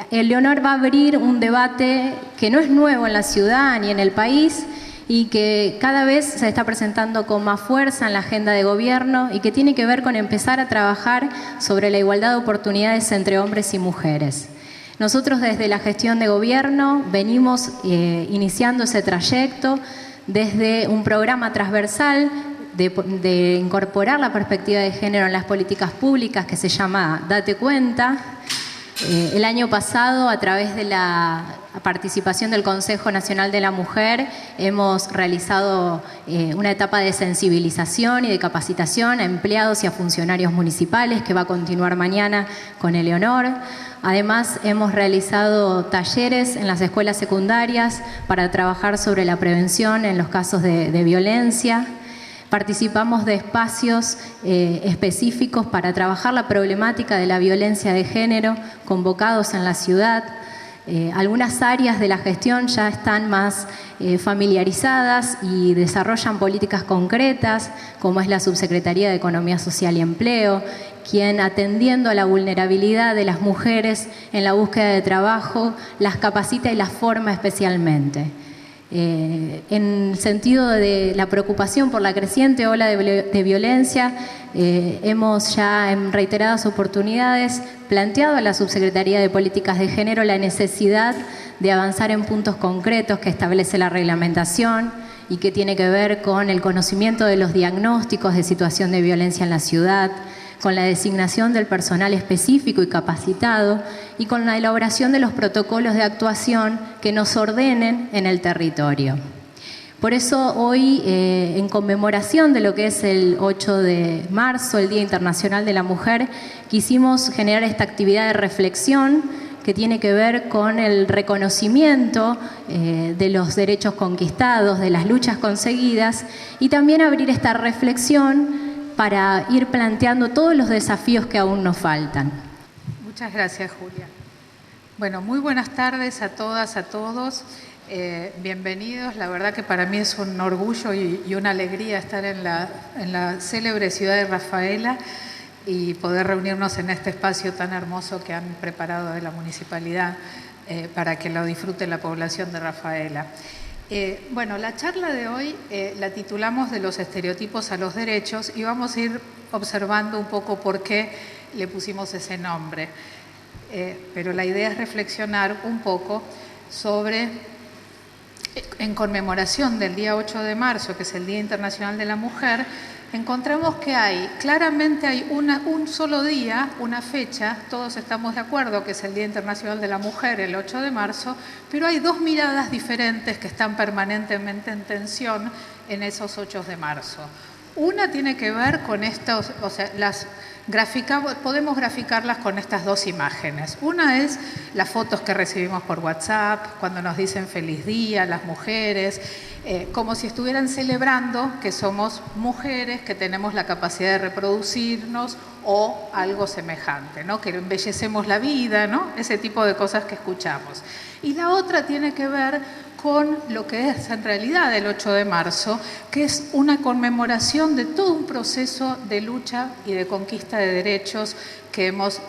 Eleonor va a abrir un debate que no es nuevo en la ciudad ni en el país y que cada vez se está presentando con más fuerza en la agenda de gobierno y que tiene que ver con empezar a trabajar sobre la igualdad de oportunidades entre hombres y mujeres. Nosotros desde la gestión de gobierno venimos iniciando ese trayecto desde un programa transversal de incorporar la perspectiva de género en las políticas públicas que se llama Date Cuenta. El año pasado, a través de la participación del Consejo Nacional de la Mujer, hemos realizado una etapa de sensibilización y de capacitación a empleados y a funcionarios municipales que va a continuar mañana con Eleonor. Además, hemos realizado talleres en las escuelas secundarias para trabajar sobre la prevención en los casos de violencia. Participamos de espacios específicos para trabajar la problemática de la violencia de género convocados en la ciudad. Algunas áreas de la gestión ya están más familiarizadas y desarrollan políticas concretas, como es la Subsecretaría de Economía Social y Empleo, quien, atendiendo a la vulnerabilidad de las mujeres en la búsqueda de trabajo, las capacita y las forma especialmente. En el sentido de la preocupación por la creciente ola de violencia, hemos ya en reiteradas oportunidades planteado a la Subsecretaría de Políticas de Género la necesidad de avanzar en puntos concretos que establece la reglamentación y que tiene que ver con el conocimiento de los diagnósticos de situación de violencia en la ciudad, con la designación del personal específico y capacitado y con la elaboración de los protocolos de actuación que nos ordenen en el territorio. Por eso hoy, en conmemoración de lo que es el 8 de marzo, el Día Internacional de la Mujer, quisimos generar esta actividad de reflexión que tiene que ver con el reconocimiento de los derechos conquistados, de las luchas conseguidas, y también abrir esta reflexión para ir planteando todos los desafíos que aún nos faltan. Muchas gracias, Julia. Bueno, muy buenas tardes a todas, a todos. Bienvenidos. La verdad que para mí es un orgullo y una alegría estar en la célebre ciudad de Rafaela y poder reunirnos en este espacio tan hermoso que han preparado de la municipalidad para que lo disfrute la población de Rafaela. Bueno, la charla de hoy la titulamos de los estereotipos a los derechos y vamos a ir observando un poco por qué le pusimos ese nombre. Pero la idea es reflexionar un poco sobre, en conmemoración del día 8 de marzo, que es el Día Internacional de la Mujer, encontramos que claramente hay un solo día, una fecha, todos estamos de acuerdo que es el Día Internacional de la Mujer, el 8 de marzo, pero hay dos miradas diferentes que están permanentemente en tensión en esos 8 de marzo. Una tiene que ver con estos, o sea, podemos graficarlas con estas dos imágenes. Una es las fotos que recibimos por WhatsApp, cuando nos dicen feliz día, las mujeres, como si estuvieran celebrando que somos mujeres, que tenemos la capacidad de reproducirnos o algo semejante, ¿no? Que embellecemos la vida, ¿no? Ese tipo de cosas que escuchamos. Y la otra tiene que ver con lo que es en realidad el 8 de marzo, que es una conmemoración de todo un proceso de lucha y de conquista de derechos que hemos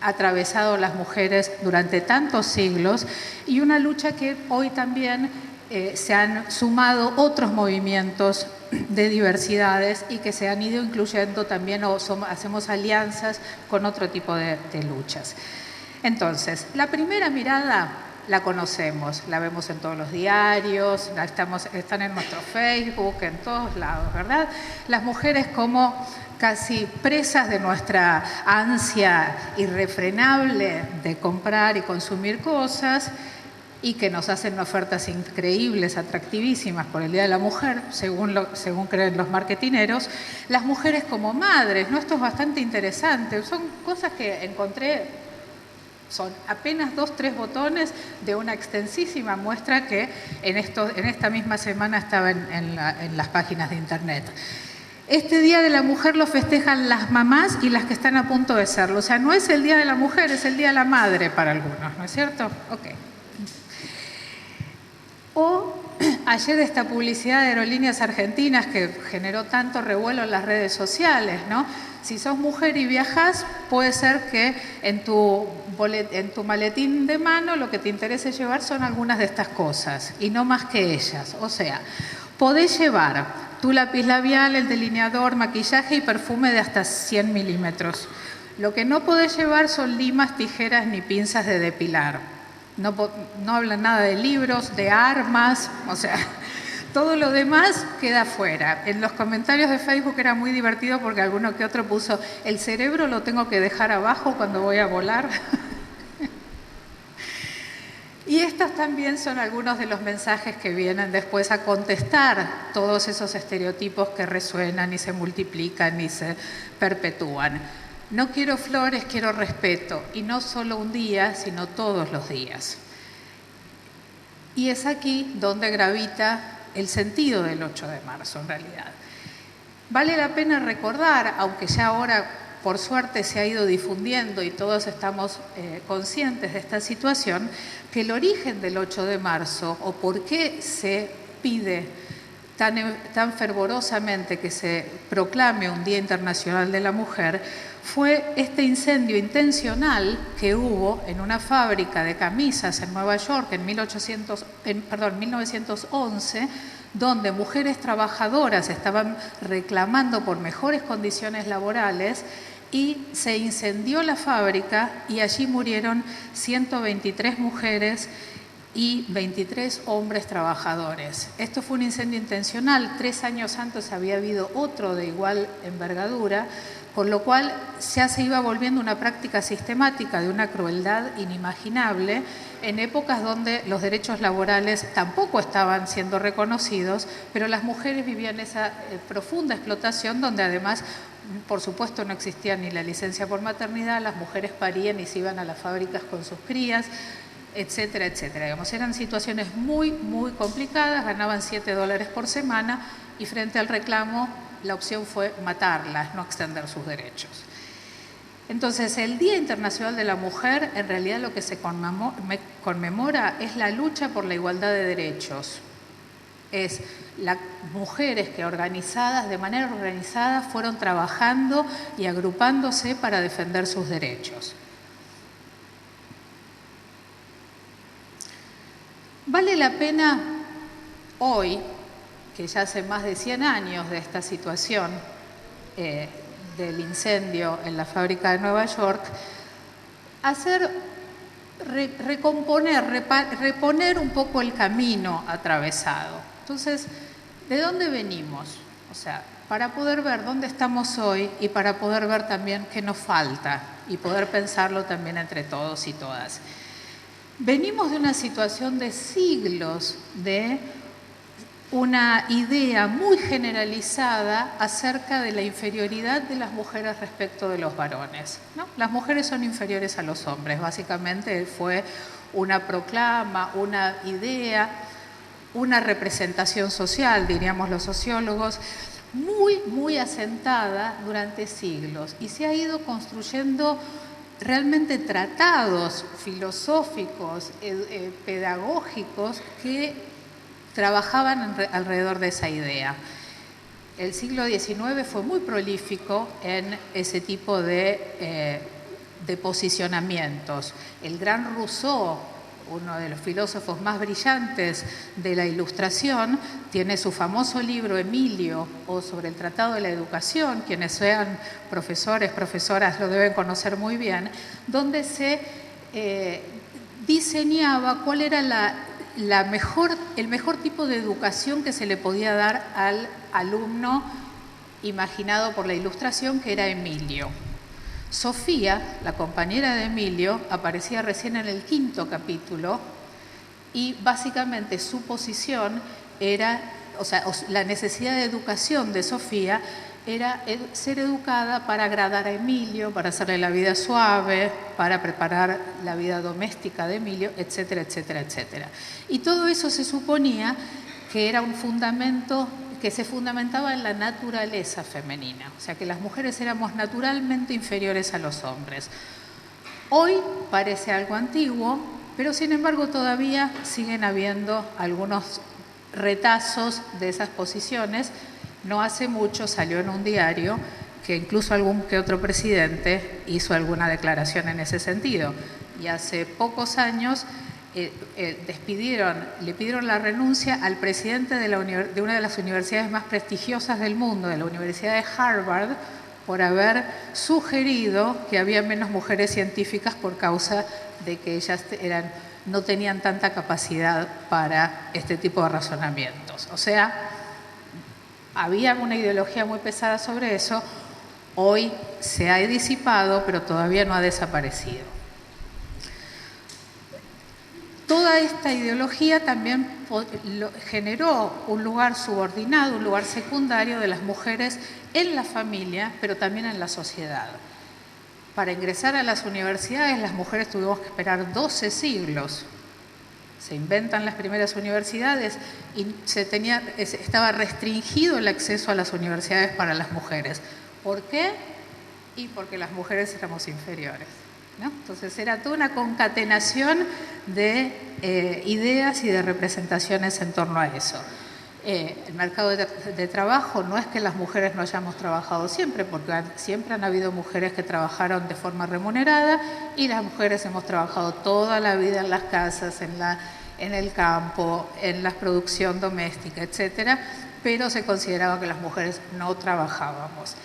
atravesado las mujeres durante tantos siglos y una lucha que hoy también se han sumado otros movimientos de diversidades y que se han ido incluyendo también hacemos alianzas con otro tipo de luchas. Entonces, la primera mirada la conocemos, la vemos en todos los diarios, están en nuestro Facebook, en todos lados, ¿verdad? Las mujeres como casi presas de nuestra ansia irrefrenable de comprar y consumir cosas y que nos hacen ofertas increíbles, atractivísimas por el Día de la Mujer, según creen los marketineros. Las mujeres como madres, ¿no? Esto es bastante interesante, son cosas que encontré. Son apenas 2-3 botones de una extensísima muestra que en esta misma semana estaba en las páginas de internet. Este Día de la Mujer lo festejan las mamás y las que están a punto de serlo. O sea, no es el Día de la Mujer, es el Día de la Madre para algunos, ¿no es cierto? Ok. O ayer esta publicidad de Aerolíneas Argentinas que generó tanto revuelo en las redes sociales, ¿no? Si sos mujer y viajás, puede ser que en tu maletín de mano lo que te interese llevar son algunas de estas cosas y no más que ellas. O sea, podés llevar tu lápiz labial, el delineador, maquillaje y perfume de hasta 100 milímetros. Lo que no podés llevar son limas, tijeras ni pinzas de depilar. No hablan nada de libros, de armas, o sea, todo lo demás queda fuera. En los comentarios de Facebook era muy divertido porque alguno que otro puso, el cerebro lo tengo que dejar abajo cuando voy a volar. Y estos también son algunos de los mensajes que vienen después a contestar todos esos estereotipos que resuenan y se multiplican y se perpetúan. No quiero flores, quiero respeto, y no solo un día, sino todos los días. Y es aquí donde gravita el sentido del 8 de marzo, en realidad. Vale la pena recordar, aunque ya ahora, por suerte, se ha ido difundiendo y todos estamos conscientes de esta situación, que el origen del 8 de marzo, o por qué se pide tan fervorosamente que se proclame un Día Internacional de la Mujer, fue este incendio intencional que hubo en una fábrica de camisas en Nueva York en 1911, donde mujeres trabajadoras estaban reclamando por mejores condiciones laborales y se incendió la fábrica y allí murieron 123 mujeres y 23 hombres trabajadores. Esto fue un incendio intencional. 3 años antes había habido otro de igual envergadura, con lo cual ya se iba volviendo una práctica sistemática de una crueldad inimaginable en épocas donde los derechos laborales tampoco estaban siendo reconocidos, pero las mujeres vivían esa profunda explotación donde además, por supuesto, no existía ni la licencia por maternidad, las mujeres parían y se iban a las fábricas con sus crías, etcétera, etcétera. Digamos, eran situaciones muy, muy complicadas, ganaban $7 por semana y frente al reclamo la opción fue matarlas, no extender sus derechos. Entonces, el Día Internacional de la Mujer, en realidad lo que se conmemora es la lucha por la igualdad de derechos. Es las mujeres que de manera organizada fueron trabajando y agrupándose para defender sus derechos. Vale la pena hoy, que ya hace más de 100 años de esta situación del incendio en la fábrica de Nueva York, reponer un poco el camino atravesado. Entonces, ¿de dónde venimos? O sea, para poder ver dónde estamos hoy y para poder ver también qué nos falta y poder pensarlo también entre todos y todas. Venimos de una situación de siglos de una idea muy generalizada acerca de la inferioridad de las mujeres respecto de los varones, ¿no? Las mujeres son inferiores a los hombres, básicamente fue una proclama, una idea, una representación social, diríamos los sociólogos, muy, muy asentada durante siglos y se ha ido construyendo realmente tratados filosóficos, pedagógicos que trabajaban alrededor de esa idea. El siglo XIX fue muy prolífico en ese tipo de posicionamientos. El gran Rousseau, uno de los filósofos más brillantes de la Ilustración, tiene su famoso libro Emilio, o sobre el Tratado de la Educación, quienes sean profesores, profesoras lo deben conocer muy bien, donde se diseñaba cuál era el mejor tipo de educación que se le podía dar al alumno imaginado por la Ilustración, que era Emilio. Sofía, la compañera de Emilio, aparecía recién en el 5º capítulo y básicamente su posición era, la necesidad de educación de Sofía era ser educada para agradar a Emilio, para hacerle la vida suave, para preparar la vida doméstica de Emilio, etcétera, etcétera, etcétera. Y todo eso se suponía que era un fundamento que se fundamentaba en la naturaleza femenina, o sea que las mujeres éramos naturalmente inferiores a los hombres. Hoy parece algo antiguo, pero sin embargo todavía siguen habiendo algunos retazos de esas posiciones. No hace mucho salió en un diario que incluso algún que otro presidente hizo alguna declaración en ese sentido. Y hace pocos años le pidieron la renuncia al presidente de una de las universidades más prestigiosas del mundo, de la Universidad de Harvard, por haber sugerido que había menos mujeres científicas por causa de que ellas no tenían tanta capacidad para este tipo de razonamientos. O sea, había una ideología muy pesada sobre eso. Hoy se ha disipado, pero todavía no ha desaparecido. Toda esta ideología también generó un lugar subordinado, un lugar secundario de las mujeres en la familia, pero también en la sociedad. Para ingresar a las universidades, las mujeres tuvimos que esperar 12 siglos. Se inventan las primeras universidades y estaba restringido el acceso a las universidades para las mujeres. ¿Por qué? Y porque las mujeres éramos inferiores, ¿no? Entonces era toda una concatenación de ideas y de representaciones en torno a eso. El mercado de trabajo no es que las mujeres no hayamos trabajado siempre, porque siempre han habido mujeres que trabajaron de forma remunerada y las mujeres hemos trabajado toda la vida en las casas, en el campo, en la producción doméstica, etcétera, pero se consideraba que las mujeres no trabajábamos.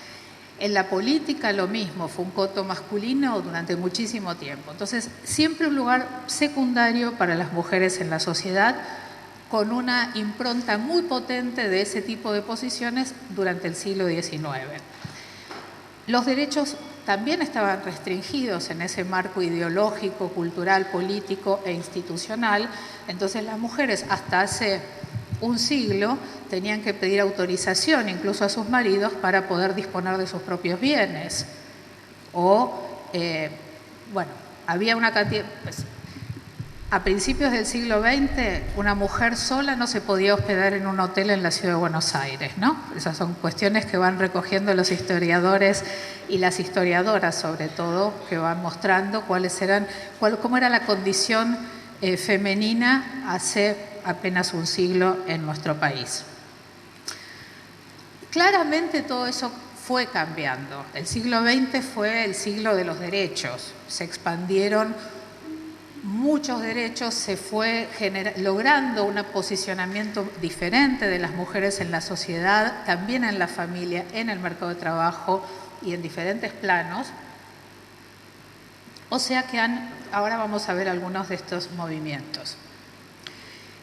En la política lo mismo, fue un coto masculino durante muchísimo tiempo. Entonces, siempre un lugar secundario para las mujeres en la sociedad, con una impronta muy potente de ese tipo de posiciones durante el siglo XIX. Los derechos también estaban restringidos en ese marco ideológico, cultural, político e institucional. Entonces, las mujeres hasta hace un siglo tenían que pedir autorización incluso a sus maridos para poder disponer de sus propios bienes. Había una cantidad... a principios del siglo XX, una mujer sola no se podía hospedar en un hotel en la ciudad de Buenos Aires, ¿no? Esas son cuestiones que van recogiendo los historiadores y las historiadoras, sobre todo, que van mostrando cómo era la condición femenina hace apenas un siglo en nuestro país. Claramente todo eso fue cambiando. El siglo XX fue el siglo de los derechos. Se expandieron muchos derechos, se fue logrando un posicionamiento diferente de las mujeres en la sociedad, también en la familia, en el mercado de trabajo y en diferentes planos. O sea que ahora vamos a ver algunos de estos movimientos.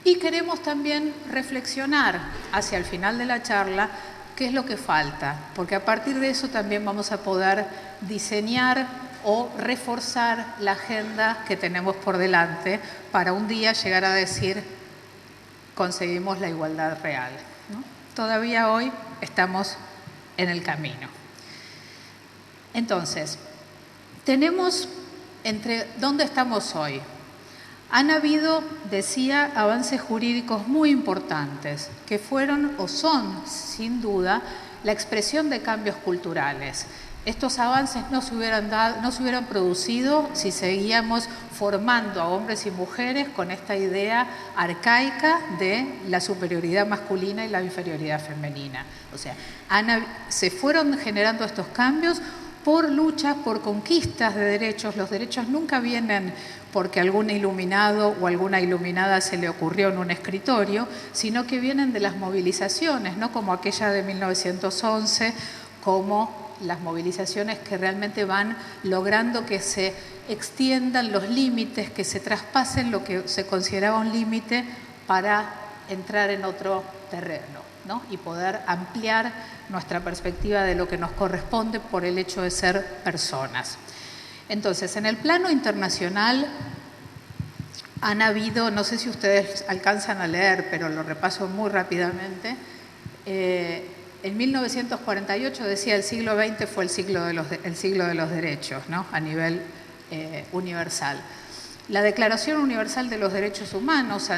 Y queremos también reflexionar hacia el final de la charla qué es lo que falta, porque a partir de eso también vamos a poder diseñar o reforzar la agenda que tenemos por delante para un día llegar a decir conseguimos la igualdad real, ¿no? Todavía hoy estamos en el camino. Entonces, ¿dónde estamos hoy? Han habido, decía, avances jurídicos muy importantes que fueron o son, sin duda, la expresión de cambios culturales. Estos avances no se hubieran producido si seguíamos formando a hombres y mujeres con esta idea arcaica de la superioridad masculina y la inferioridad femenina. O sea, se fueron generando estos cambios por luchas, por conquistas de derechos. Los derechos nunca vienen porque algún iluminado o alguna iluminada se le ocurrió en un escritorio, sino que vienen de las movilizaciones, no como aquella de 1911, como las movilizaciones que realmente van logrando que se extiendan los límites, que se traspasen lo que se consideraba un límite para entrar en otro terreno, ¿no? Y poder ampliar nuestra perspectiva de lo que nos corresponde por el hecho de ser personas. Entonces, en el plano internacional han habido, no sé si ustedes alcanzan a leer, pero lo repaso muy rápidamente. En 1948 decía el siglo XX fue el siglo de los derechos, ¿no? A nivel universal. La Declaración Universal de los Derechos Humanos,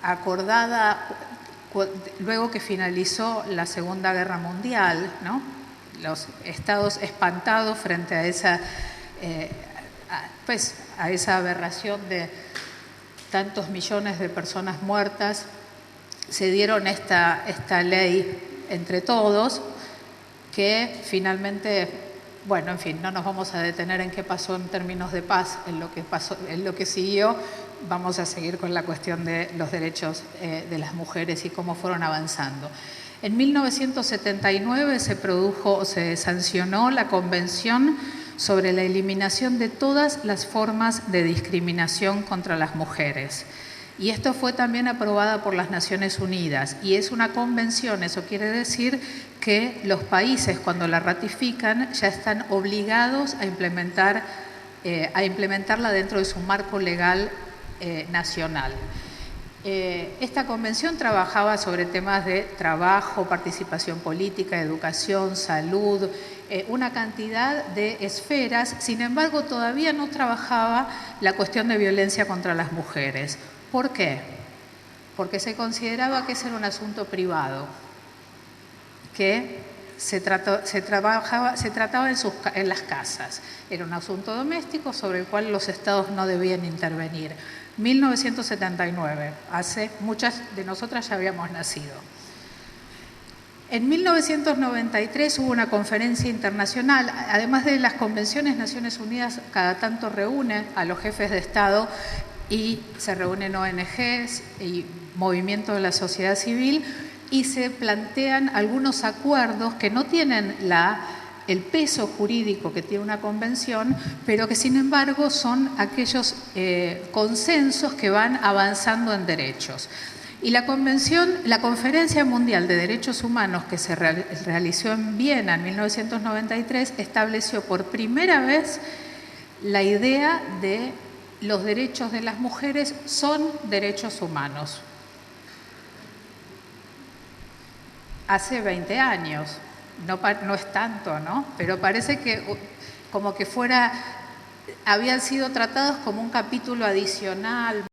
acordada luego que finalizó la Segunda Guerra Mundial, ¿no? Los estados espantados frente a esa aberración de tantos millones de personas muertas se dieron esta ley entre todos, que finalmente, bueno, en fin, no nos vamos a detener en qué pasó en términos de paz, en lo que siguió. Vamos a seguir con la cuestión de los derechos de las mujeres y cómo fueron avanzando. En 1979 se sancionó la Convención sobre la eliminación de todas las formas de discriminación contra las mujeres. Y esto fue también aprobada por las Naciones Unidas. Y es una convención, eso quiere decir que los países, cuando la ratifican, ya están obligados a implementarla dentro de su marco legal nacional. Esta convención trabajaba sobre temas de trabajo, participación política, educación, salud, una cantidad de esferas. Sin embargo, todavía no trabajaba la cuestión de violencia contra las mujeres. ¿Por qué? Porque se consideraba que ese era un asunto privado, que se trataba en las casas. Era un asunto doméstico sobre el cual los estados no debían intervenir. 1979, hace muchas de nosotras ya habíamos nacido. En 1993 hubo una conferencia internacional, además de las convenciones, Naciones Unidas cada tanto reúne a los jefes de Estado y se reúnen ONGs y movimientos de la sociedad civil y se plantean algunos acuerdos que no tienen el peso jurídico que tiene una convención, pero que sin embargo son aquellos consensos que van avanzando en derechos. Y la Conferencia Mundial de Derechos Humanos, que se realizó en Viena en 1993, estableció por primera vez la idea de los derechos de las mujeres son derechos humanos. Hace 20 años. No es tanto, ¿no? Pero parece que como que habían sido tratados como un capítulo adicional.